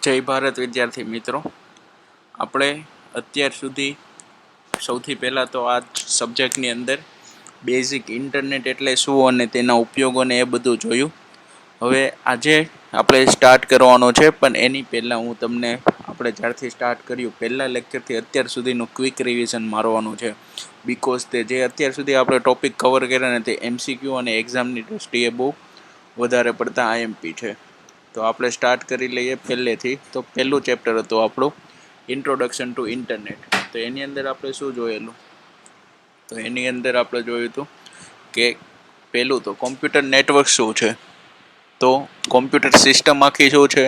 જય ભારત વિદ્યાર્થી મિત્રો, આપણે અત્યાર સુધી સૌથી પહેલાં તો આ સબ્જેક્ટની અંદર બેઝિક ઇન્ટરનેટ એટલે શું અને તેના ઉપયોગોને એ બધું જોયું. હવે આજે આપણે સ્ટાર્ટ કરવાનો છે, પણ એની પહેલાં હું તમને આપણે જ્યારથી સ્ટાર્ટ કર્યું પહેલાં લેક્ચરથી અત્યાર સુધીનું ક્વિક રિવિઝન મારવાનું છે. બિકોઝ તે જે અત્યાર સુધી આપણે ટોપિક કવર કર્યા ને તે MCQ અને એક્ઝામની દૃષ્ટિએ બહુ વધારે પડતા IMP છે. તો આપણે સ્ટાર્ટ કરી લઈએ પહેલેથી. તો પહેલું ચેપ્ટર હતું આપણું ઇન્ટ્રોડક્શન ટુ ઇન્ટરનેટ. તો એની અંદર આપણે શું જોયેલું? તો એની અંદર આપણે જોયું હતું કે પહેલું તો કોમ્પ્યુટર નેટવર્ક શું છે, તો કોમ્પ્યુટર સિસ્ટમ આખી શું છે,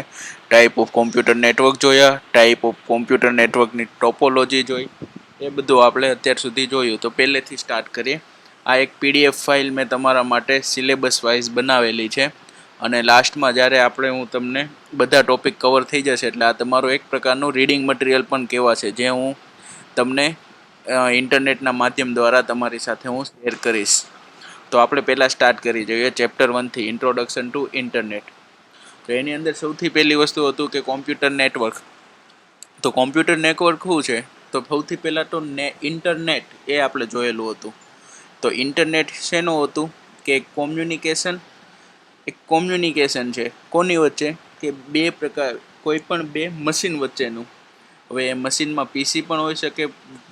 ટાઈપ ઓફ કોમ્પ્યુટર નેટવર્ક જોયા, ટાઈપ ઓફ કોમ્પ્યુટર નેટવર્કની ટોપોલોજી જોઈ, એ બધું આપણે અત્યાર સુધી જોયું. તો પહેલેથી સ્ટાર્ટ કરીએ. આ એક PDF ફાઇલ મેં તમારા માટે સિલેબસ વાઇઝ બનાવેલી છે, અને લાસ્ટમાં જ્યારે હું તમને બધા ટોપિક કવર થઈ જશે એટલે આ તમારું એક પ્રકારનું રીડિંગ મટીરિયલ પણ કહેવાશે, જે હું તમને ઇન્ટરનેટના માધ્યમ દ્વારા તમારી સાથે હું શેર કરીશ. તો આપણે પહેલાં સ્ટાર્ટ કરી જોઈએ ચેપ્ટર 1થી ઇન્ટ્રોડક્શન ટુ ઇન્ટરનેટ. તો એની અંદર સૌથી પહેલી વસ્તુ હતું કે કોમ્પ્યુટર નેટવર્ક. તો કોમ્પ્યુટર નેટવર્ક શું છે? તો સૌથી પહેલાં તો ઇન્ટરનેટ એ આપણે જોયેલું હતું. તો ઇન્ટરનેટ શેનું હતું કે એક કોમ્યુનિકેશન છે. કોની વચ્ચે? કે બે પ્રકાર, કોઈ પણ બે મશીન વચ્ચેનું. હવે એ મશીનમાં PC પણ હોઈ શકે,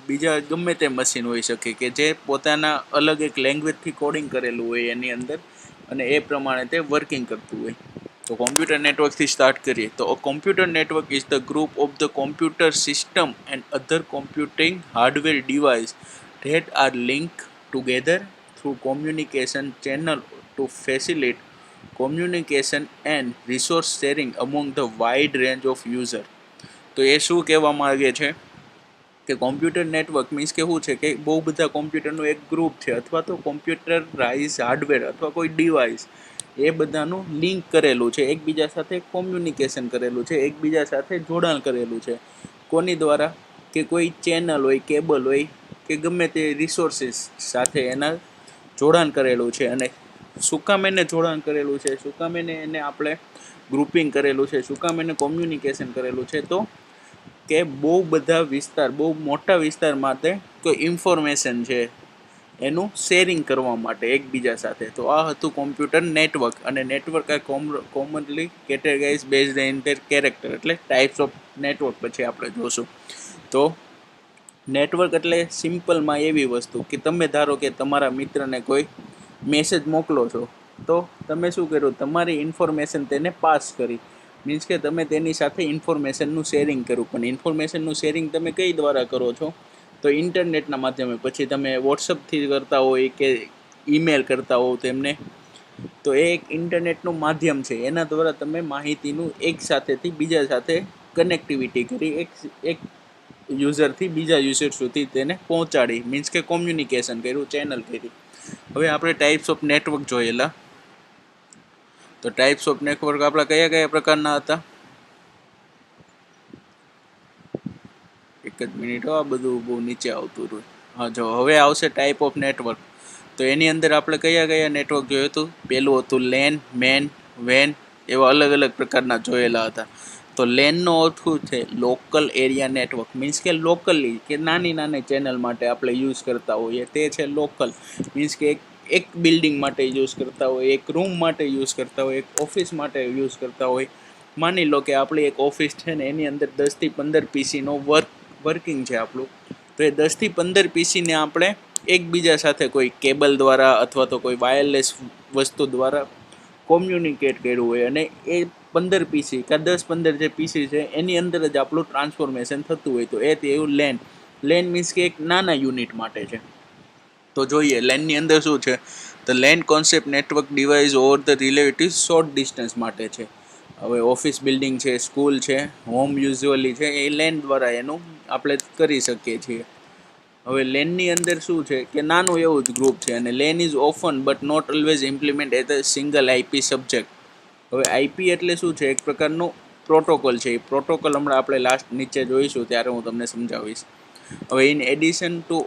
બીજા ગમે તે મશીન હોઈ શકે કે જે પોતાના અલગ એક લેંગ્વેજથી કોડિંગ કરેલું હોય એની અંદર, અને એ પ્રમાણે તે વર્કિંગ કરતું હોય. તો કોમ્પ્યુટર નેટવર્કથી સ્ટાર્ટ કરીએ. તો computer network is the group of the computer system and other computing hardware device that are linked together through communication channel to facilitate communication and resource sharing among the wide range of user. તો એ શું કહેવા માંગે છે કે computer network means કે શું છે કે બહુ બધા કોમ્પ્યુટરનું એક ગ્રુપ છે, અથવા તો કોમ્પ્યુટરાઇઝ હાર્ડવેર અથવા કોઈ ડિવાઇસ, એ બધાનું લિંક કરેલું છે, એકબીજા સાથે કોમ્યુનિકેશન કરેલું છે, એકબીજા સાથે જોડાણ કરેલું છે. કોની દ્વારા? કે કોઈ ચેનલ હોય, કેબલ હોય, કે ગમે તે રિસોર્સિસ સાથે એના જોડાણ કરેલું છે. અને શું કામ એને જોડાણ કરેલું છે, શું કામ એને આપણે ગ્રુપિંગ કરેલું છે, શું કામ એને કોમ્યુનિકેશન કરેલું છે? તો કે બહુ બધા વિસ્તાર, બહુ મોટા વિસ્તાર માટે કોઈ ઇન્ફોર્મેશન છે એનું શેરિંગ કરવા માટે એકબીજા સાથે. તો આ હતું કોમ્પ્યુટર નેટવર્ક. અને નેટવર્ક આ commonly categorise based in their character, એટલે ટાઈપ્સ ઓફ નેટવર્ક પછી આપણે જોશું. તો નેટવર્ક એટલે સિમ્પલમાં એવી વસ્તુ કે તમે ધારો કે તમારા મિત્રને કોઈ મેસેજ મોકલો છો, તો તમે શું કર્યું? તમારી ઇન્ફોર્મેશન તેને પાસ કરી. મીન્સ કે તમે તેની સાથે ઇન્ફોર્મેશનનું શેરિંગ કર્યું. પણ ઇન્ફોર્મેશનનું શેરિંગ તમે કઈ દ્વારા કરો છો? તો ઇન્ટરનેટના માધ્યમે. પછી તમે વોટ્સઅપથી કરતા હોય કે ઈમેલ કરતા હોવ તેમને, તો એ એક ઇન્ટરનેટનું માધ્યમ છે. એના દ્વારા તમે માહિતીનું એક સાથેથી બીજા સાથે કનેક્ટિવિટી કરી, એક યુઝરથી બીજા યુઝર સુધી તેને પહોંચાડી. મીન્સ કે કોમ્યુનિકેશન કર્યું, ચેનલ કરી. હવે આપણે ટાઈપ્સ ઓફ નેટવર્ક જોયેલા. તો ટાઈપ્સ ઓફ નેટવર્ક આપણા કયા કયા પ્રકારના હતા? એક જ મિનિટ, આ બધું બહુ નીચે આવતું રહ્યું. હા, જો હવે આવશે ટાઈપ ઓફ નેટવર્ક. તો એની અંદર આપણે કયા કયા નેટવર્ક જોયું હતું? પહેલું હતું લેન, મેન, વેન, એવા અલગ અલગ પ્રકારના જોયેલા હતા. તો લેનનો અર્થ શું છે? Local area network. મીન્સ કે લોકલી, કે નાની નાની ચેનલ માટે આપણે યુઝ કરતા હોઈએ તે છે લોકલ. મીન્સ કે એક બિલ્ડિંગ માટે યુઝ કરતા હોય, એક રૂમ માટે યુઝ કરતા હોય, એક ઓફિસ માટે યુઝ કરતા હોય. માની લો કે આપણી એક ઓફિસ છે ને એની અંદર 10 થી 15 પીસીનો વર્કિંગ છે આપણું. તો એ 10 થી 15 પીસીને આપણે એકબીજા સાથે કોઈ કેબલ દ્વારા અથવા તો કોઈ વાયરલેસ વસ્તુ દ્વારા કોમ્યુનિકેટ કર્યું હોય, અને એ 15 પીસી કે 10-15 જે પીસી છે એની અંદર જ આપણું ટ્રાન્સફોર્મેશન થતું હોય. તો એ એવું લેન. લેન મીન્સ કે એક નાના યુનિટ માટે છે. તો જોઈએ લેનની અંદર શું છે? તો LAN concept network device over the relative short distance માટે છે. હવે ઓફિસ બિલ્ડિંગ છે, સ્કૂલ છે, હોમ યુઝ્યુઅલી છે, એ લેન દ્વારા એનું આપણે કરી શકીએ છીએ. હવે લેનની અંદર શું છે કે નાનું એવું જ ગ્રુપ છે. અને LAN is often but not always implement as a single IP subject. હવે IP એટલે શું છે? એક પ્રકારનું પ્રોટોકોલ છે. એ પ્રોટોકોલ હમણાં આપણે લાસ્ટ નીચે જોઈશું ત્યારે હું તમને સમજાવીશ. હવે in addition to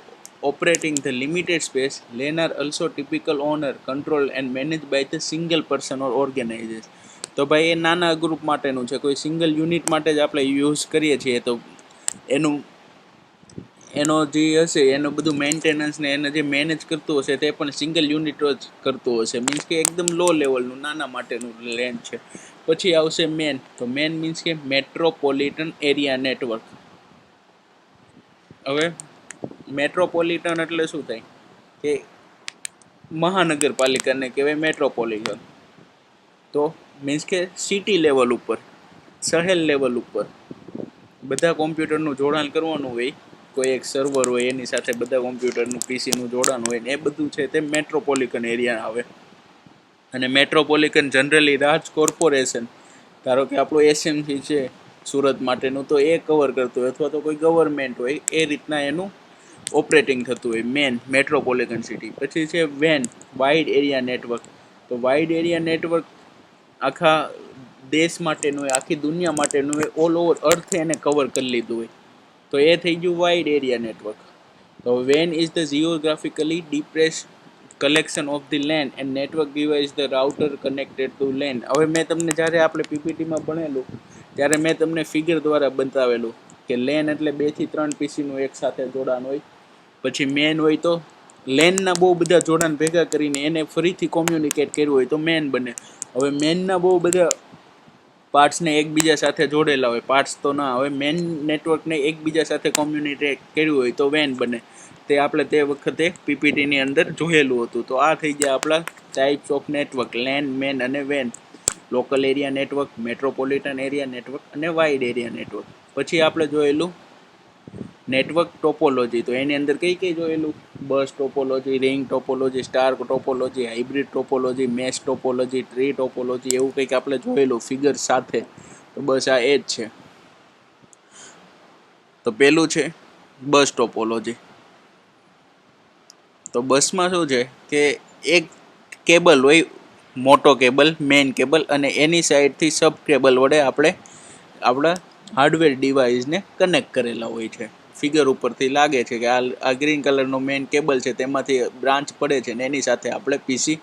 operating the limited space, LAN are also typical owner, controlled and managed by the single person or organization. તો ભાઈ એ નાના ગ્રુપ માટેનું છે, કોઈ સિંગલ યુનિટ માટે જ આપણે યુઝ કરીએ છીએ. તો એનો જે હશે એનું બધું મેન્ટેનન્સ ને એને જે મેનેજ કરતું હશે તે પણ સિંગલ યુનિટ જ કરતું હશે. મીન્સ કે એકદમ લો લેવલનું નાના માટેનું લેન છે. પછી આવશે મેન. તો મેન મીન્સ કે મેટ્રોપોલિટન એરિયા નેટવર્ક. હવે મેટ્રોપોલિટન એટલે શું થાય કે મહાનગરપાલિકાને કહેવાય મેટ્રોપોલિટન. તો મીન્સ કે સિટી લેવલ ઉપર, શહેર લેવલ ઉપર બધા કોમ્પ્યુટરનું જોડાણ કરવાનું હોય. કોઈ એક સર્વર હોય એની સાથે બધા કોમ્પ્યુટરનું પીસીનું જોડાણ હોય ને એ બધું છે તે મેટ્રોપોલિટન એરિયા આવે. અને મેટ્રોપોલિટન જનરલી રાજ કોર્પોરેશન, ધારો કે આપણું એસએમસી છે સુરત માટેનું, તો એ કવર કરતું હોય, અથવા તો કોઈ ગવર્મેન્ટ હોય એ રીતના એનું ઓપરેટિંગ થતું હોય મેન મેટ્રોપોલિટન સિટી. પછી છે વેન, વાઇડ એરિયા નેટવર્ક. તો વાઇડ એરિયા નેટવર્ક આખા દેશ માટેનું હોય, આખી દુનિયા માટેનું હોય, ઓલ ઓવર અર્થ એને કવર કરી લીધું હોય. તો એ થઈ ગયું વાઇડ એરિયા નેટવર્ક. તો વેન is the geographically depressed collection of the LAN and network device the router connected to LAN. હવે મેં તમને જ્યારે આપણે પીપીટીમાં ભણેલું ત્યારે મેં તમને ફિગર દ્વારા બતાવેલું કે લેન એટલે 2 થી 3 પીસીનું એક સાથે જોડાણ હોય. પછી મેન હોય તો લેનના બહુ બધા જોડાણ ભેગા કરીને એને ફરીથી કોમ્યુનિકેટ કર્યું હોય તો મેન બને. હવે મેનના બહુ બધા પાર્ટ્સને એકબીજા સાથે જોડેલા હોય, પાર્ટ્સ તો ના, હવે મેન નેટવર્કને એકબીજા સાથે કોમ્યુનિકેટ કર્યું હોય તો વેન બને. તે આપણે તે વખતે પીપીટીની અંદર જોયેલું હતું. તો આ થઈ ગયા આપણા types of network: LAN, MAN અને વેન. Local area network, metropolitan area network અને વાઇડ એરિયા નેટવર્ક. પછી આપણે જોયેલું નેટવર્ક ટોપોલોજી. તો એની અંદર કઈ જોયેલું? Bus topology, ring topology, star topology, hybrid topology, mesh topology, tree topology, એવું કંઈક આપણે જોયેલું ફિગર સાથે. તો બસ આ એ જ છે. તો પેલું છે બસ ટોપોલોજી. તો બસમાં શું છે કે એક કેબલ હોય, મોટો કેબલ, મેઇન કેબલ, અને એની સાઈડથી સબ કેબલ વડે આપણે આપણા હાર્ડવેર ડિવાઇસને કનેક્ટ કરેલા હોય છે. ફિગર ઉપરથી લાગે છે કે આ ગ્રીન કલરનો મેઇન કેબલ છે, તેમાંથી બ્રાન્ચ પડે છે ને એની સાથે આપણે પીસી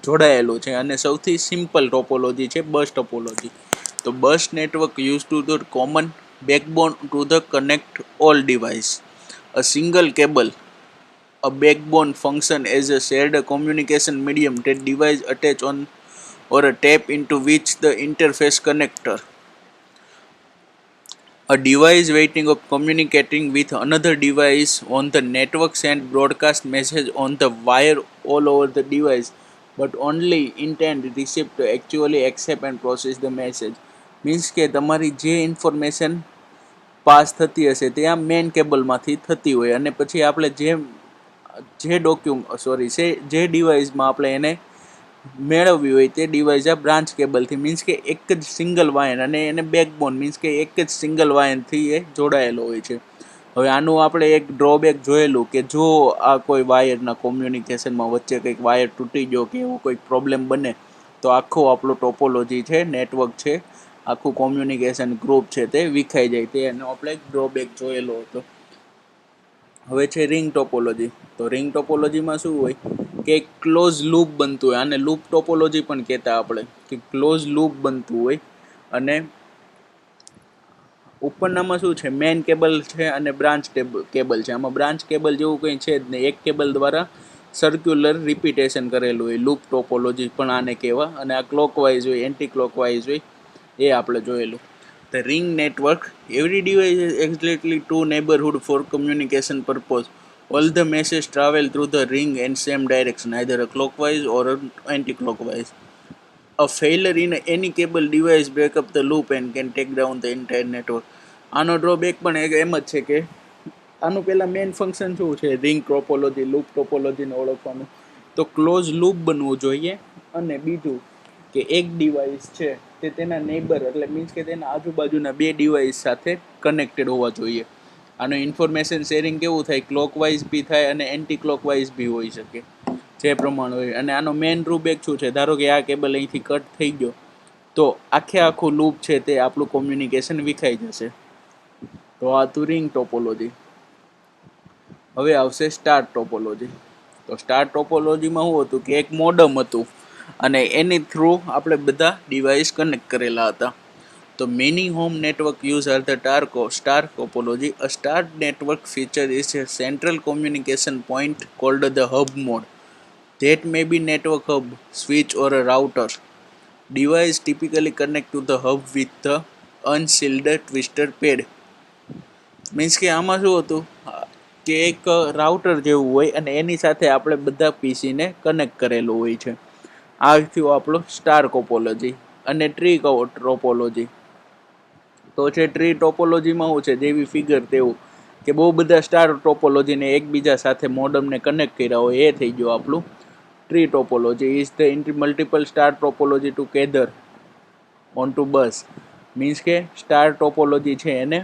જોડાયેલું છે. અને સૌથી સિમ્પલ ટોપોલોજી છે બસ ટોપોલોજી. તો bus network use to the common backbone to the connect all device. A single cable, a backbone function as a shared communication medium that device attach on or a tap into which the interface connector. A device waiting of communicating with another device on the network send broadcast message on the wire all over the device, but only intend receive to actually accept and process the message. Means કે તમારી જે information pass થતી હશે તે આ main કેબલમાંથી થતી હોય, અને પછી આપણે જે ડિવાઇસમાં આપણે એને મેળવવી હોય તે ડિવાઇસ આ બ્રાન્ચ કેબલથી, મીન્સ કે એક જ સિંગલ વાયર, અને એને બેકબોન મીન્સ કે એક જ સિંગલ વાયરથી એ જોડાયેલો હોય છે. હવે આનું આપણે એક ડ્રોબેક જોયેલું કે જો આ કોઈ વાયરના કોમ્યુનિકેશનમાં વચ્ચે કંઈક વાયર તૂટી ગયો કે એવો કોઈક પ્રોબ્લેમ બને તો આખો આપણો ટોપોલોજી છે, નેટવર્ક છે, આખું કોમ્યુનિકેશન ગ્રુપ છે તે વિખાઈ જાય. તે એનો આપણે એક ડ્રોબેક જોયેલો હતો. હવે છે રિંગ ટોપોલોજી. તો રિંગ ટોપોલોજીમાં શું હોય કે ક્લોઝ લૂપ બનતું હોય, આને લૂપ ટોપોલોજી પણ કહેતા આપણે, કે ક્લોઝ લૂપ બનતું હોય. અને ઉપરનામાં શું છે, મેઇન કેબલ છે અને બ્રાન્ચ કેબલ છે. આમાં બ્રાન્ચ કેબલ જેવું કંઈ છે જ નહીં, એક કેબલ દ્વારા સર્ક્યુલર રિપીટેશન કરેલું હોય, લૂપ ટોપોલોજી પણ આને કહેવા. અને આ ક્લોકવાઇઝ હોય, એન્ટી ક્લોકવાઇઝ હોય, એ આપણે જોયેલું. The ring network, every device is exactly two neighborhood for communication purpose. All the messages travel through the ring in same direction, either a clockwise or anti-clockwise. A failure in any cable device break up the loop and can take down the entire network. આનો drawback પણ એમ જ છે કે આનું પહેલાં main function શું છે, ring topology, loop ટોપોલોજીને ઓળખવાનું. તો ક્લોઝ લૂપ બનવું જોઈએ. અને બીજું કે એક ડિવાઇસ છે તે તેના નેબર એટલે મીન્સ કે તેના આજુબાજુના 2 ડિવાઇસ સાથે કનેક્ટેડ હોવા જોઈએ. આનું ઇન્ફોર્મેશન શેરિંગ કેવું થાય, ક્લોકવાઇઝ બી થાય અને એન્ટી ક્લોકવાઇઝ બી હોઈ શકે, જે પ્રમાણે હોય. અને આનો મેઇન ડ્રોબેક શું છે, ધારો કે આ કેબલ અહીંથી કટ થઈ ગયો તો આખું લૂપ છે તે આપણું કોમ્યુનિકેશન વિખાઈ જશે. તો આ હતું રિંગ ટોપોલોજી. હવે આવશે સ્ટાર ટોપોલોજી. તો સ્ટાર ટોપોલોજીમાં શું હતું કે એક મોડમ હતું, અને એની થ્રુ આપણે બધા ડિવાઇસ કનેક્ટ કરેલા હતા. તો many home network use are the star topology. A star network feature is a central communication point called the hub node. That may be network hub, switch or a router. Device typically connect to the hub with the unshielded twisted pad. Means કે આમાં શું હતું કે એક router જેવું હોય અને એની સાથે આપણે બધા પીસીને કનેક્ટ કરેલું હોય છે. આ થયું આપણું સ્ટાર ટોપોલોજી. અને ટ્રી ટોપોલોજી તો છે ટ્રી ટોપોલોજીમાં શું છે, જેવી ફિગર તેવું કે બહુ બધા સ્ટાર ટોપોલોજીને એકબીજા સાથે મોડમને કનેક્ટ કર્યા હોય, એ થઈ ગયું આપણું tree topology. Is the multiple star topology together on two bus. Means કે સ્ટાર ટોપોલોજી છે એને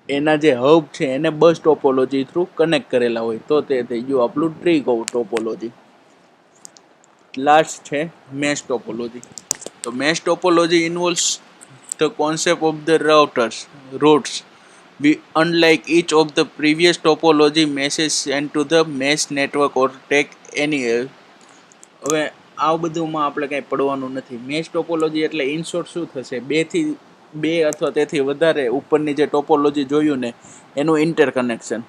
એના જે હબ છે એને બસ ટોપોલોજી થ્રુ કનેક્ટ કરેલા હોય, તો તે થઈ ગયું આપણું ટ્રી ટોપોલોજી. લાસ્ટ છે મેશ ટોપોલોજી. તો mesh topology ઇન્વોલ્વ્સ the concept of the routes. Unlike each of the previous topology, meshes sent to the mesh network or take any. હવે આવું બધુંમાં આપણે કંઈ પડવાનું નથી. મેશ ટોપોલોજી એટલે ઇન શોર્ટ શું થશે, બે અથવા તેથી વધારે ઉપરની જે ટોપોલોજી જોયું ને એનું ઇન્ટરકનેક્શન.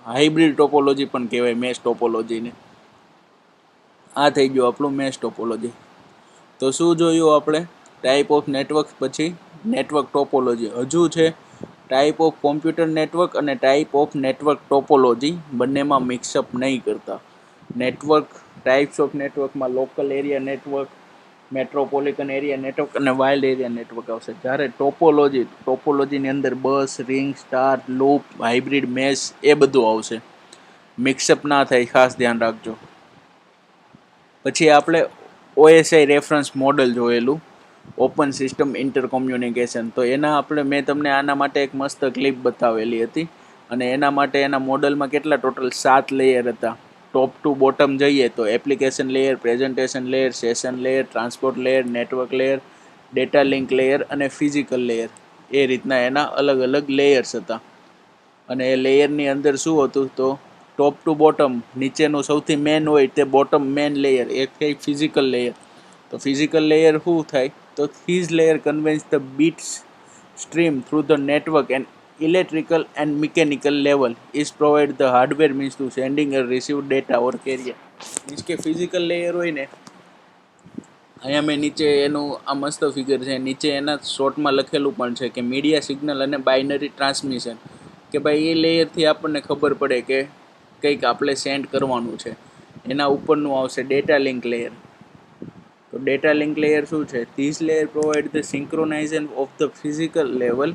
હાઇબ્રિડ ટોપોલોજી પણ કહેવાય મેશ ટોપોલોજીને. આ થઈ ગયું આપણું મેશ ટોપોલોજી. તો શું જોયું આપણે? ટાઈપ ઓફ નેટવર્ક, પછી નેટવર્ક ટોપોલોજી. હજુ છે ટાઈપ ઓફ કોમ્પ્યુટર નેટવર્ક અને ટાઈપ ઓફ નેટવર્ક ટોપોલોજી. બંનેમાં મિક્સઅપ નહીં કરતા. ટાઈપ્સ ઓફ નેટવર્કમાં local area network, metropolitan area network અને વાઇલ્ડ એરિયા નેટવર્ક આવશે. જ્યારે ટોપોલોજીની અંદર bus, ring, star, loop, hybrid, mesh એ બધું આવશે. મિક્સઅપ ના થાય, ખાસ ધ્યાન રાખજો. પછી આપણે OSI રેફરન્સ મોડલ જોયેલું, ઓપન સિસ્ટમ ઇન્ટરકોમ્યુનિકેશન. તો મેં તમને આના માટે એક મસ્ત ક્લિપ બતાવેલી હતી. અને એના માટે એના મોડલમાં કેટલા ટોટલ 7 લેયર હતા. ટોપ ટુ બોટમ જઈએ તો application layer, presentation layer, session layer, transport layer, network layer, data link layer અને ફિઝિકલ લેયર. એ રીતના એના અલગ અલગ લેયર્સ હતા. અને એ લેયરની અંદર શું હતું, તો ટોપ ટુ બોટમ, નીચેનું સૌથી મેન હોય તે બોટમ મેન લેયર, એ કંઈ ફિઝિકલ લેયર. તો ફિઝિકલ લેયર શું થાય, તો these layer conveys the bits stream through the network and electrical and mechanical level is provide the hardware means to sending or receive data or carrier. Means કે physical layer હોય ને, અહીંયા મેં નીચે એનું આ મસ્ત ફિગર છે, નીચે એના શોર્ટમાં લખેલું પણ છે કે મીડિયા સિગ્નલ અને બાઇનરી ટ્રાન્સમિશન. કે ભાઈ એ લેયરથી આપણને ખબર પડે કે કંઈક આપણે સેન્ડ કરવાનું છે. એના ઉપરનું આવશે ડેટા લિંક લેયર. તો ડેટા લિંક લેયર શું છે? This layer provide the synchronization of the physical level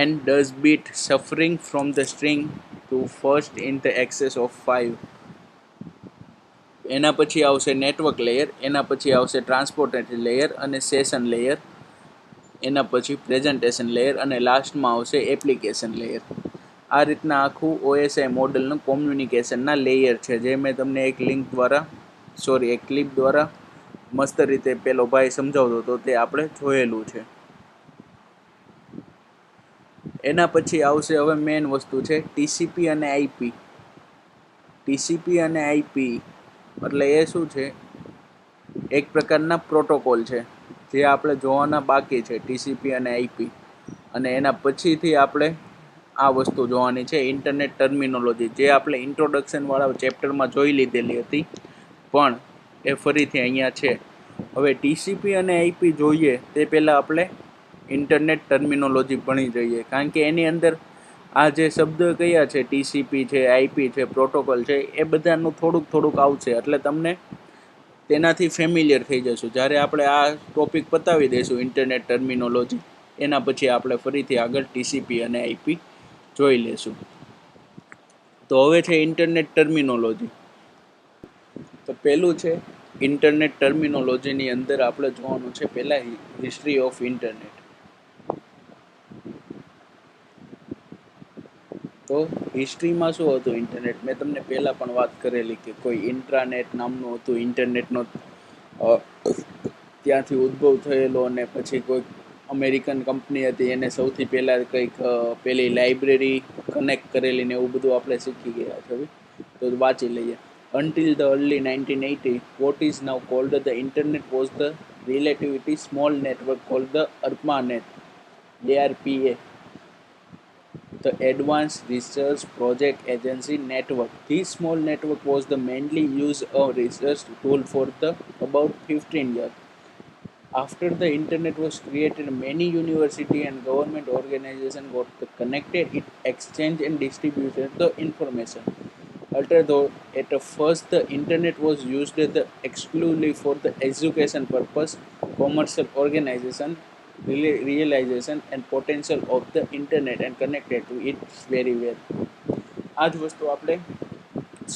and does bit suffering from the string to first in the access of 5. એના પછી આવશે નેટવર્ક લેયર, એના પછી આવશે ટ્રાન્સપોર્ટેશન લેયર અને સેશન લેયર, એના પછી પ્રેઝન્ટેશન લેયર અને લાસ્ટમાં આવશે એપ્લિકેશન લેયર. આ રીતના આખું OSI મોડલનું કોમ્યુનિકેશનના લેયર છે, જે મેં તમને એક ક્લિપ દ્વારા મસ્ત રીતે પેલો ભાઈ સમજાવતો હતો, તે આપણે જોયેલું છે. એના પછી આવશે હવે મેઇન વસ્તુ છે TCP અને IP. TCP અને IP એટલે એ શું છે? એક પ્રકારના પ્રોટોકોલ છે જે આપણે જોવાના બાકી છે, TCP અને IP. અને એના પછીથી આપણે આ વસ્તુ જોવાની છે, ઇન્ટરનેટ ટર્મિનોલોજી, જે આપણે ઇન્ટ્રોડક્શનવાળા ચેપ્ટરમાં જોઈ લીધેલી હતી, પણ એ ફરીથી અહીંયા છે. હવે TCP અને IP જોઈએ તે પહેલાં આપણે ઇન્ટરનેટ ટર્મિનોલોજી ભણી જઈએ, કારણ કે એની અંદર આ જે શબ્દ કયા છે, TCP છે, IP છે, પ્રોટોકોલ છે, એ બધાનું થોડુંક આવશે, એટલે તમને તેનાથી ફેમિલિયર થઈ જશું. જ્યારે આપણે આ ટોપિક પતાવી દઈશું ઇન્ટરનેટ ટર્મિનોલોજી, એના પછી આપણે ફરીથી આગળ TCP અને IP જોઈ લેશું. તો હવે છે ઇન્ટરનેટ ટર્મિનોલોજી. તો પહેલું છે ઇન્ટરનેટ ટર્મિનોલોજીની અંદર આપણે જોવાનું છે પહેલાં હિસ્ટ્રી ઓફ ઇન્ટરનેટ. તો હિસ્ટ્રીમાં શું હતું ઇન્ટરનેટ, મેં તમને પહેલાં પણ વાત કરેલી કે કોઈ ઇન્ટ્રાનેટ નામનું હતું ઇન્ટરનેટનો, ત્યાંથી ઉદ્ભવ થયેલો, અને પછી કોઈ અમેરિકન કંપની હતી એને સૌથી પહેલાં કંઈક પેલી લાઇબ્રેરી કનેક્ટ કરેલી ને એવું બધું આપણે શીખી ગયા છે. તો વાંચી લઈએ. Until the early 1980s, what is now called the Internet was the relatively small network called the ARPANET, ARPA, the Advanced Research Project Agency Network. This small network was the mainly used a research tool for the about 15 years. After the internet was created, many university and government organizations got connected, it exchanged and distributed the information. Although at first the internet was used exclusively for the education purpose, commercial organization realization and potential of the internet and connected to it very well. આ જ વસ્તુ આપણે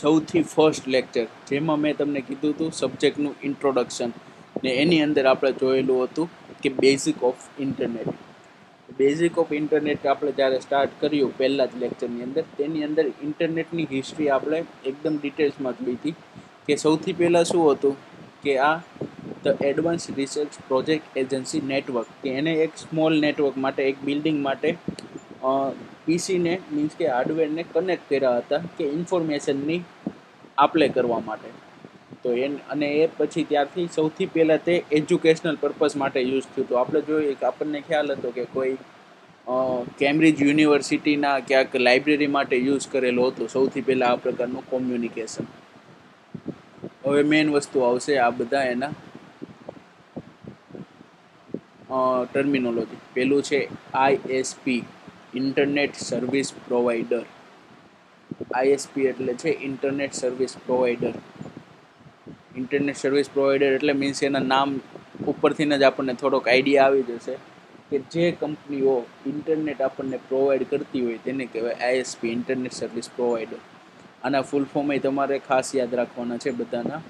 સૌથી first lecture જેમાં મેં તમને કીધું હતું સબ્જેક્ટનું ઇન્ટ્રોડક્શન ને એની અંદર આપણે જોયેલું હતું કે basic of internet. Basic of internet આપણે જ્યારે સ્ટાર્ટ કર્યું પહેલાં જ લેક્ચરની અંદર, તેની અંદર ઇન્ટરનેટની હિસ્ટ્રી આપણે એકદમ ડિટેલ્સમાં જોઈ હતી કે સૌથી પહેલાં શું હતું કે આ the advance research project agency network, કે એને એક સ્મોલ નેટવર્ક માટે એક બિલ્ડિંગ માટે પીસીને મીન્સ કે હાર્ડવેરને કનેક્ટ કર્યા હતા કે ઇન્ફોર્મેશનની આપલે કરવા માટે. તો અને એ પછી ત્યારથી સૌથી પહેલાં તે એજ્યુકેશનલ પર્પઝ માટે યુઝ થયું હતું. આપણે જોઈએ કે આપણને ખ્યાલ હતો કે કોઈ કેમ્બ્રિજ યુનિવર્સિટીના ક્યાંક લાઇબ્રેરી માટે યુઝ કરેલો હતો સૌથી પહેલાં આ પ્રકારનું કોમ્યુનિકેશન. હવે મેઇન વસ્તુ આવશે આ બધા એના ટર્મિનોલોજી. પેલું છે ISP, internet service provider. ISP એટલે છે internet service provider. Internet service provider એટલે મીન્સ એના નામ ઉપરથી જ આપણને થોડોક આઈડિયા આવી જશે કે જે કંપનીઓ ઇન્ટરનેટ આપણને પ્રોવાઈડ કરતી હોય તેને કહેવાય આઈએસપી, ઇન્ટરનેટ સર્વિસ પ્રોવાઈડર. આના ફૂલ ફોર્મ તમારે ખાસ યાદ રાખવાના છે બધાના.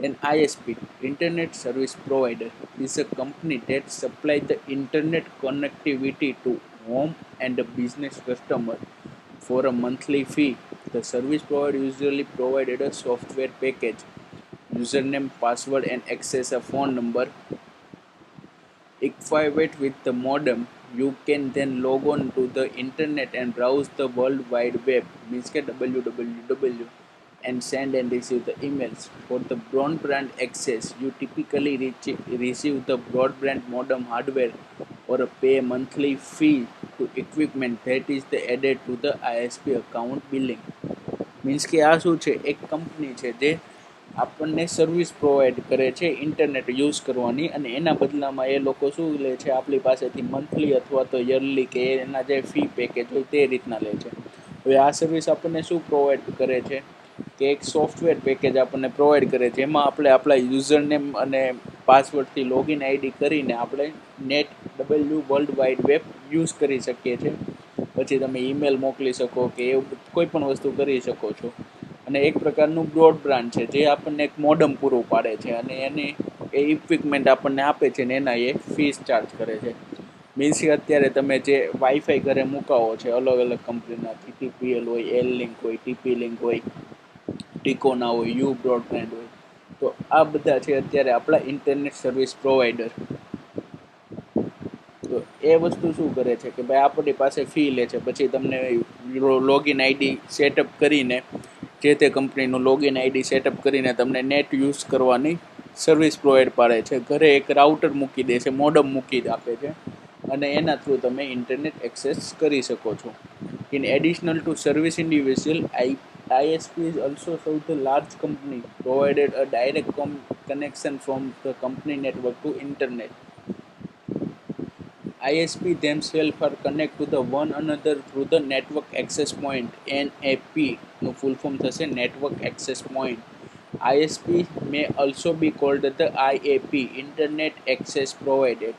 An ISP, Internet Service Provider, is a company that supplies the internet connectivity to home and business customers for a monthly fee. The service provider usually provided a software package, username, password, and access a phone number. Equipped with the modem, you can then log on to the internet and browse the World Wide Web, means www, and send and receive the emails. For the broadband access, you typically receive the broadband modem hardware or pay a monthly fee to equipment that is added to the ISP account billing. Means કે આ શું છે, એક company છે જે આપણને service provide કરે છે ઇન્ટરનેટ યુઝ કરવાની, અને એના બદલામાં એ લોકો શું લે છે આપણી પાસેથી મંથલી અથવા તો યરલી કે એના જે ફી પેકેજ હોય તે રીતના લે છે. હવે આ સર્વિસ આપણને શું પ્રોવાઈડ કરે છે કે એક સોફ્ટવેર પેકેજ આપણને પ્રોવાઈડ કરે છે, એમાં આપણે આપણા યુઝર નેમ અને પાસવર્ડથી લોગિન આઈડી કરીને આપણે net world wide web use કરી શકીએ છીએ. પછી તમે ઈમેલ મોકલી શકો કે એવું કોઈ પણ વસ્તુ કરી શકો છો. અને એક પ્રકારનું બ્રોડબ્રાન્ડ છે જે આપણને એક મોડમ પૂરું પાડે છે અને એની એ ઇક્વિપમેન્ટ આપણને આપે છે ને એના એ ફીસ ચાર્જ કરે છે. મીન્સ કે અત્યારે તમે જે વાઈફાઈ ઘરે મુકાવો છે અલગ અલગ કંપનીના, TTPL હોય, એલ લિંક હોય, TP લિંક હોય, ટીકોના હોય, યુ બ્રોડબેન્ડ હોય, તો આ બધા છે અત્યારે આપણા ઇન્ટરનેટ સર્વિસ પ્રોવાઈડર. તો એ વસ્તુ શું કરે છે કે ભાઈ આપણી પાસે ફી લે છે, પછી તમને લોગિન આઈડી સેટઅપ કરીને જે તે કંપનીનું લોગિન આઈડી સેટઅપ કરીને તમને નેટ યુઝ કરવાની સર્વિસ પ્રોવાઈડ પાડે છે. ઘરે એક રાઉટર મૂકી દે છે, મોડમ મૂકી આપે છે અને એના થ્રુ તમે ઇન્ટરનેટ એક્સેસ કરી શકો છો. In additional to service individual, ISP is also served the large company provided a direct connection from the company network to internet. ISP themselves are connect to the one another through the network access point, NAP નું full form થશે network access point. ISP may also be called the IAP, Internet Access Provided.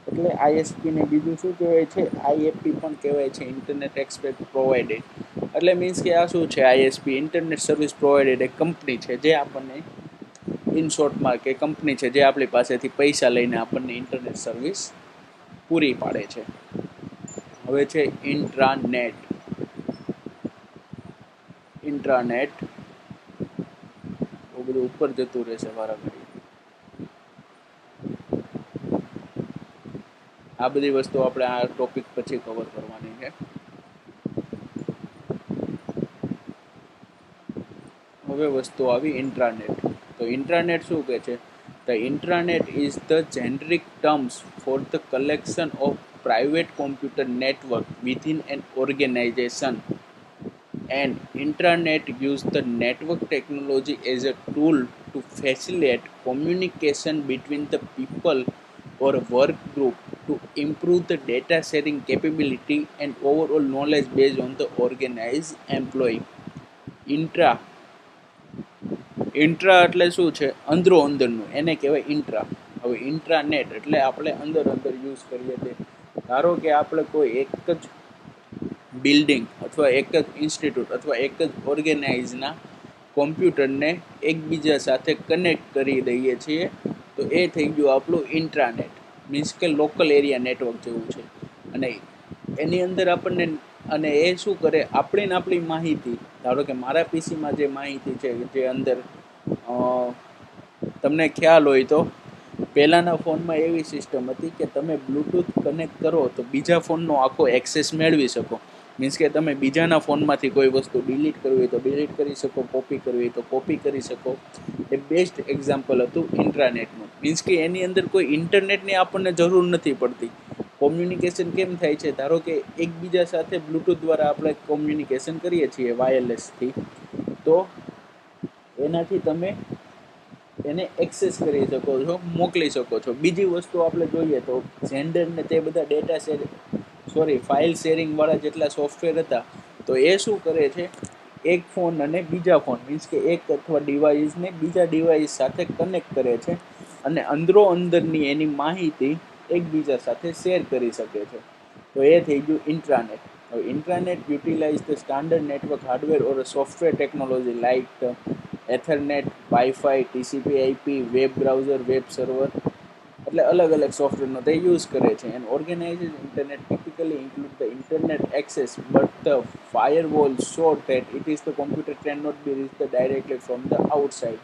એટલે ISP ને બીજું શું કહેવાય છે, IAP પણ કહેવાય છે, ઇન્ટરનેટ એક્સેસ પ્રોવાઇડેડ. એટલે મીન્સ કે આ શું છે, ISP ઇન્ટરનેટ સર્વિસ પ્રોવાઇડેડ એક કંપની છે જે આપણને ઇન શોર્ટમાં કે કંપની છે જે આપણી પાસેથી પૈસા લઈને આપણને ઇન્ટરનેટ સર્વિસ પૂરી પાડે છે. હવે છે ઇન્ટ્રાનેટ. ઇન્ટ્રાનેટ બધું ઉપર જતું રહેશે વારાઘડી. આ બધી વસ્તુ આપણે આ ટોપિક પછી કવર કરવાની છે. હવે વસ્તુ આવી ઇન્ટ્રાનેટ. તો ઇન્ટ્રાનેટ શું કહે છે? The intranet is the generic terms for the collection of private computer network within an organization. And intranet use the network technology as a tool to facilitate communication between the people or work group to improve the data sharing capability and overall knowledge based on the organized employee. Intra intra એટલે શું છે? અંદરો અંદરનું, એને કહેવાય intra. હવે ઇન્ટ્રાનેટ એટલે આપણે અંદર અંદર યુઝ કરીએ તે. ધારો કે આપણે કોઈ એક જ બિલ્ડિંગ અથવા એક જ ઇન્સ્ટિટ્યૂટ અથવા એક જ ઓર્ગેનાઇઝના કોમ્પ્યુટરને એકબીજા સાથે કનેક્ટ કરી દઈએ છીએ, તો એ થઈ ગયું આપણું ઇન્ટ્રાનેટ. મીન્સ કે લોકલ એરિયા નેટવર્ક જેવું છે. અને એની અંદર આપણને, અને એ શું કરે, આપણી માહિતી, ધારો કે મારા પીસીમાં જે માહિતી છે, જે અંદર તમને ખ્યાલ હોય તો પહેલાંના ફોનમાં એવી સિસ્ટમ હતી કે તમે બ્લૂટૂથ કનેક્ટ કરો તો બીજા ફોનનો આખો એક્સેસ મેળવી શકો. મીન્સ કે તમે બીજાના ફોનમાંથી કોઈ વસ્તુ ડિલીટ કરવી હોય તો ડિલીટ કરી શકો, કોપી કરવી હોય તો કોપી કરી શકો. એ બેસ્ટ એક્ઝામ્પલ હતું ઇન્ટ્રાનેટનું. મીન્સ કે એની અંદર કોઈ ઇન્ટરનેટની આપણને જરૂર નથી પડતી. કોમ્યુનિકેશન કેમ થાય છે? ધારો કે એકબીજા સાથે બ્લૂટૂથ દ્વારા આપણે કોમ્યુનિકેશન કરીએ છીએ વાયરલેસથી, તો એનાથી તમે એને એક્સેસ કરી શકો છો, મોકલી શકો છો. બીજી વસ્તુ આપણે જોઈએ તો ઝેન્ડર ને તે બધા ડેટા ફાઇલ શેરિંગ વાળા જેટલા સોફ્ટવેર હતા, તો એ શું કરે છે? એક ફોન અને બીજા ફોન, મીન્સ કે એક અથવા ડિવાઇસને બીજા ડિવાઇસ સાથે કનેક્ટ કરે છે અને અંદરો અંદરની એની માહિતી એકબીજા સાથે શેર કરી શકે છે. તો એ થઈ ગયું ઇન્ટ્રાનેટ. હવે intranet utilize the standard network hardware or software technology like Ethernet, WiFi, TCP IP, web browser, web server, એટલે અલગ અલગ સોફ્ટવેરનો તે યુઝ કરે છે. And organized internet typically include the internet access but the firewall so that it is the computer cannot be reached directly from the outside.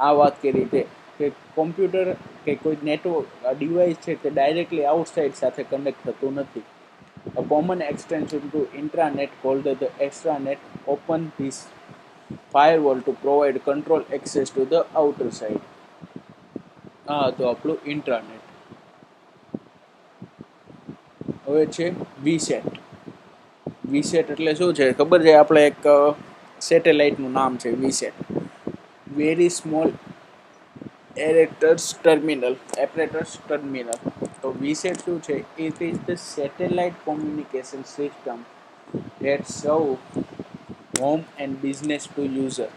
આ વાત કરી કે કોમ્પ્યુટર કે કોઈ નેટવર્ક ડિવાઇસ છે તે ડાયરેક્ટલી આઉટસાઇડ સાથે કનેક્ટ થતું નથી. A common extension to intranet called the extranet open this firewall to provide control access to the outer side. આ હતું આપણું ઇન્ટ્રાનેટ. હવે છે વીસેટ. વીસેટ એટલે શું છે ખબર છે? આપણે એક સેટેલાઇટનું નામ છે વીસેટ, વેરી સ્મોલ એપરેટર્સ ટર્મિનલ. તો વીસેટ શું છે? It is the satellite communication system that serve home and business to user.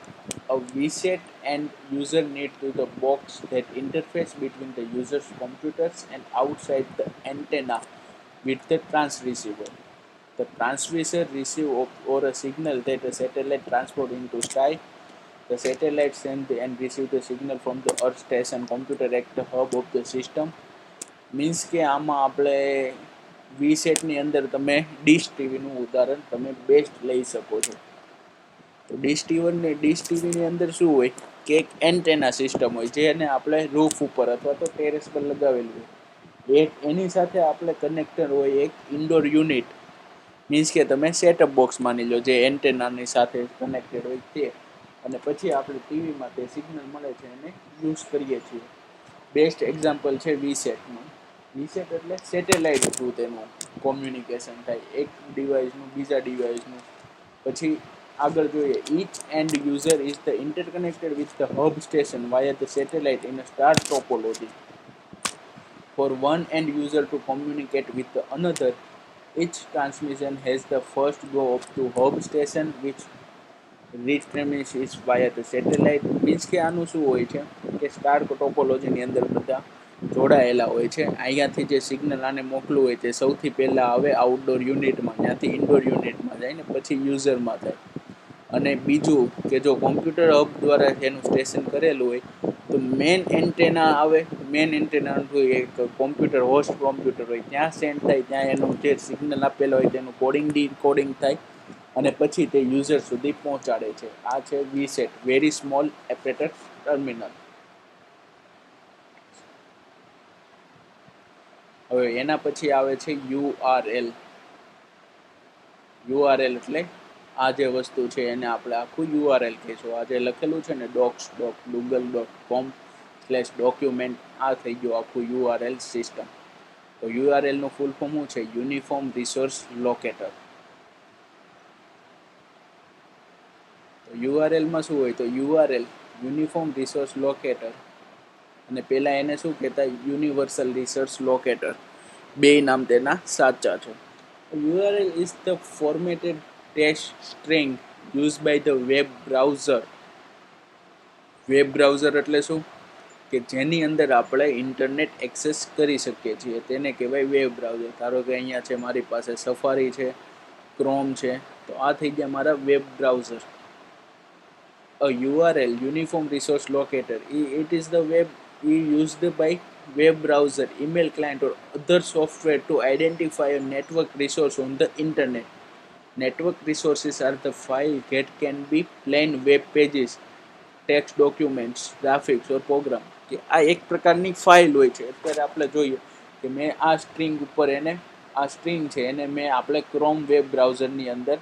A VSAT and user need to the box that interface between the user's computers and outside the antenna with the transceiver. The transmitter receive or a signal that a satellite transport into sky. The satellite send and receive the signal from the earth station computer at the hub of the system. Means કે આમાં આપણે વીસેટની અંદર તમે dish ટીવીનું ઉદાહરણ તમે best લઈ શકો છો. તો ડીશ ટીવીની અંદર શું હોય કે એક એન્ટેના સિસ્ટમ હોય, જેને આપણે રૂફ ઉપર અથવા તો ટેરેસ પર લગાવેલું હોય. એની સાથે આપણે કનેક્ટર હોય એક ઇન્ડોર યુનિટ. મીન્સ કે તમે સેટઅપ બોક્સ માની લો, જે એન્ટેનાની સાથે કનેક્ટેડ હોય તે. અને પછી આપણે ટીવીમાં તે સિગ્નલ મળે છે એને યુઝ કરીએ છીએ. બેસ્ટ એક્ઝામ્પલ છે વીસેટનું. વીસેટ એટલે સેટેલાઇટ થ્રુ તેનું કોમ્યુનિકેશન થાય, એક ડિવાઇસનું બીજા ડિવાઇસનું. પછી આગળ જોઈએ, each end user is the interconnected with the hub station via the satellite in a star topology. For one end user to communicate with another, each transmission has the first go up to hub station which reach premises via the satellite. Means કે આનું શું હોય છે કે star ટોપોલોજીની અંદર બધા જોડાયેલા હોય છે. અહીંયાથી જે સિગ્નલ આને મોકલવું હોય તે સૌથી પહેલાં આવે આઉટડોર યુનિટમાં, ત્યાંથી ઇન્ડોર યુનિટમાં જાય ને પછી યુઝરમાં થાય. અને બીજું કે જો કોમ્પ્યુટર હબ દ્વારા એનું સ્ટેશન કરેલું હોય તો મેન એન્ટેના આવે. મેન એન્ટેનાનું એક કોમ્પ્યુટર હોસ્ટ કોમ્પ્યુટર હોય ત્યાં સેન્ડ થાય, ત્યાં એનું જે સિગ્નલ આપેલો હોય તેનું કોડિંગ ડીકોડિંગ થાય અને પછી તે યુઝર સુધી પહોંચાડે છે. આ છે વીસેટ, વેરી સ્મોલ એપરેટર ટર્મિનલ. હવે એના પછી આવે છે યુઆરએલ. યુઆરએલ એટલે આ જે વસ્તુ છે એને આપણે આખું યુઆરએલ કહીશું. આ જે લખેલું છે ને docs.google.com/document, આ થઈ ગયું આખું યુઆરએલ સિસ્ટમ. તો યુઆરએલ નું ફૂલ ફોર્મ શું છે? Uniform resource locator. તો યુઆરએલ માં શું હોય? તો યુઆરએલ યુનિફોર્મ રિસોર્સ લોકેટર, અને પેલા એને શું કહેતા? Universal resource locator. બે નામ તેના સાચા છે. URL is the formatted text string used by the web browser. Web browser એટલે શું? કે જેની અંદર આપણે ઇન્ટરનેટ એક્સેસ કરી શકીએ છીએ તેને કહેવાય વેબ બ્રાઉઝર. ધારો કે અહીંયા છે મારી પાસે સફારી છે, ક્રોમ છે, તો આ થઈ ગયા મારા web browser. A URL, Uniform Resource Locator, it is the web used by web browser, email client or other software to identify a network resource on the internet. Network resources are the file that can be plain web pages, text documents, graphics or program. કે આ એક પ્રકારની file હોય છે. અત્યારે આપણે જોઈએ કે મેં આ સ્ટ્રિંગ ઉપર આ સ્ટ્રિંગ છે એને મેં આપણે ક્રોમ વેબ બ્રાઉઝરની અંદર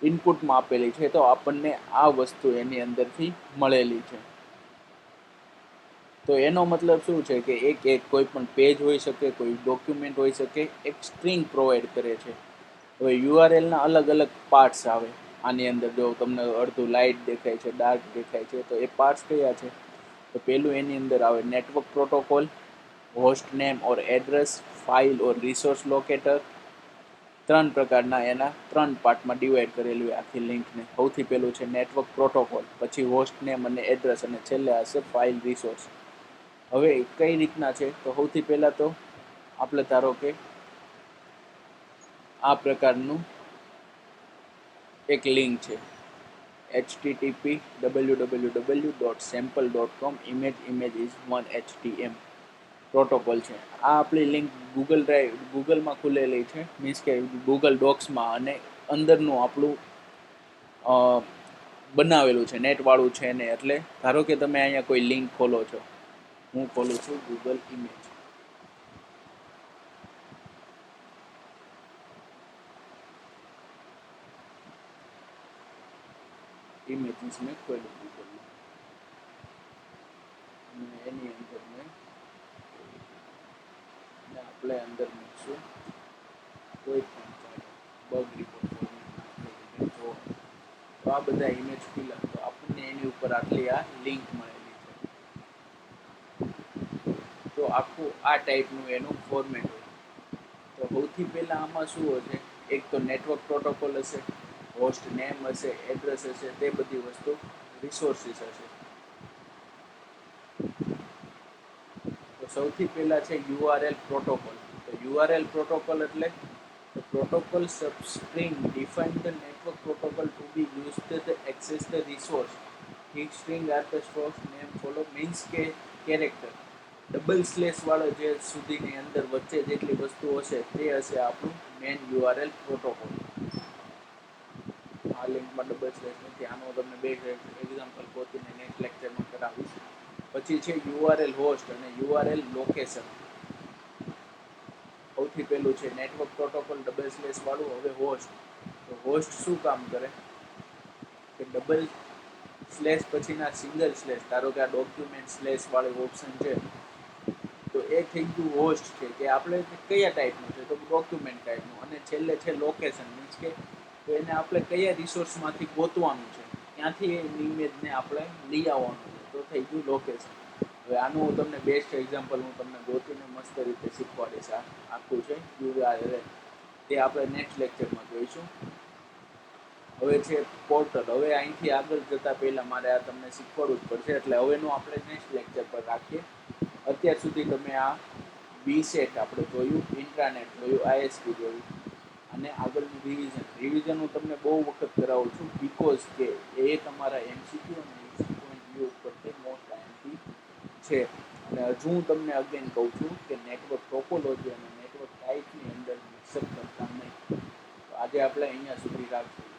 ઇનપુટમાં આપેલી છે, તો આપણને આ વસ્તુ એની અંદરથી મળેલી છે. તો એનો મતલબ શું છે કે એક કોઈ પણ પેજ હોઈ શકે, કોઈ ડોક્યુમેન્ટ હોઈ શકે, એક સ્ટ્રિંગ પ્રોવાઈડ કરે છે. હવે યુઆરએલના અલગ અલગ પાર્ટ્સ આવે આની અંદર. જો તમને અડધું લાઇટ દેખાય છે, ડાર્ક દેખાય છે, તો એ પાર્ટ્સ કયા છે? તો પેલું એની અંદર આવે network protocol, host name or address, file or resource locator. ત્રણ પ્રકારના એના ત્રણ પાર્ટમાં ડિવાઈડ કરેલું હોય આખી લિંકને. સૌથી પહેલું છે નેટવર્ક પ્રોટોકોલ, પછી હોસ્ટ નેમ અને એડ્રેસ, અને છેલ્લે હશે ફાઇલ રિસોર્સ. હવે કઈ રીતના છે? તો સૌથી પહેલાં તો આપણે ધારો કે આ પ્રકારનું એક લિંક છે, http://www.sample.com image is 1htm protocol છે. આ આપણી લિંક ગૂગલમાં ખુલેલી છે, મીન્સ કે ગૂગલ ડોક્સમાં, અને અંદરનું આપણું બનાવેલું છે, નેટવાળું છે ને. એટલે ધારો કે તમે અહીંયા કોઈ લિંક ખોલો છો, હું ખોલું છું ગૂગલ ઇમેજ. ઇમેજીસ મેં ખોલ્યું ગૂગલમાં, અને એની અંદર મેં આપણે અંદર મૂકશું કોઈ પણ બગ રિપોર્ટ ફોર્મેટમાં. તો આ બધા ઇમેજ ખુલ્લા, તો આપણને એની ઉપર આટલી આ લિંક મળેલી છે. તો આખું આ ટાઈપનું એનું ફોર્મેટ હોય. તો સૌથી પહેલાં આમાં શું હશે? એક તો નેટવર્ક પ્રોટોકોલ હશે, હોસ્ટ નેમ હશે, એડ્રેસ હશે, તે બધી વસ્તુ રિસોર્સિસ હશે. તો સૌથી પહેલાં છે યુઆરએલ પ્રોટોકોલ. તો યુઆરએલ પ્રોટોકોલ એટલે protocol substring define the network protocol to be used to access the resource. Each string are the source name follow means કે કેરેક્ટર. ડબલ સ્લેશ વાળો જે સુધીની અંદર વચ્ચે જેટલી વસ્તુ હશે તે હશે આપણું મેન યુઆરએલ પ્રોટોકોલ. આ લિંકમાં ડબલ સ્લેશ નથી, આનો તમને બે એક્ઝામ્પલ ગોતીને નેક્સ્ટ લેક્ચરમાં કરાવીશ. પછી છે યુઆરએલ હોસ્ટ અને યુઆરએલ લોકેશન. સૌથી પહેલું છે નેટવર્ક પ્રોટોકોલ ડબલ સ્લેશ વાળું. હવે હોસ્ટ, તો હોસ્ટ શું કામ કરે? કે ડબલ સ્લેશ પછીના સિંગલ સ્લેશ, ધારો કે આ ડોક્યુમેન્ટ સ્લેશ વાળું ઓપ્શન છે, તો એ થઈ ગયું હોસ્ટ છે, કે આપણે કયા ટાઈપનું છે? તો ડોક્યુમેન્ટ ટાઈપનું. અને છેલ્લે છે લોકેશન, મીન્સ કે તો એને આપણે કયા રિસોર્સમાંથી ગોતવાનું છે, ત્યાંથી એ ઇમેજને આપણે લઈ આવવાનું છે, તો થઈ ગયું લોકેશન. હવે આનું હું તમને બેસ્ટ એક્ઝામ્પલ હું તમને ગોતીને મસ્ત રીતે શીખવાડીશ. આ આખું છે યુઆરએલ, તે આપણે નેક્સ્ટ લેક્ચરમાં જોઈશું. હવે છે પોર્ટલ. હવે અહીંથી આગળ જતા પહેલા મારે આ તમને શીખવાડવું જ પડશે, એટલે હવેનું આપણે નેક્સ્ટ લેક્ચર પર રાખીએ. અત્યાર સુધી તમે આ બીસેટ આપણે જોયું, ઇન્ટ્રાનેટ જોયું, આઈએસપી જોયું, અને આગળનું રિવિઝન હું તમને બહુ વખત કરાવું છું, બીકોઝ કે એ તમારા એમસીક્યુ અને એમસી પોઈન્ટ વ્યૂ ઉપરથી મોસ્ટ આઈએમપી છે. અને હજુ હું તમને અગેન કહું છું કે નેટવર્ક ટોપોલોજી અને નેટવર્ક ટાઈપની અંદર મિક્સઅપ કરતા નહીં. તો આજે આપણે અહીંયા સુધી રાખશું.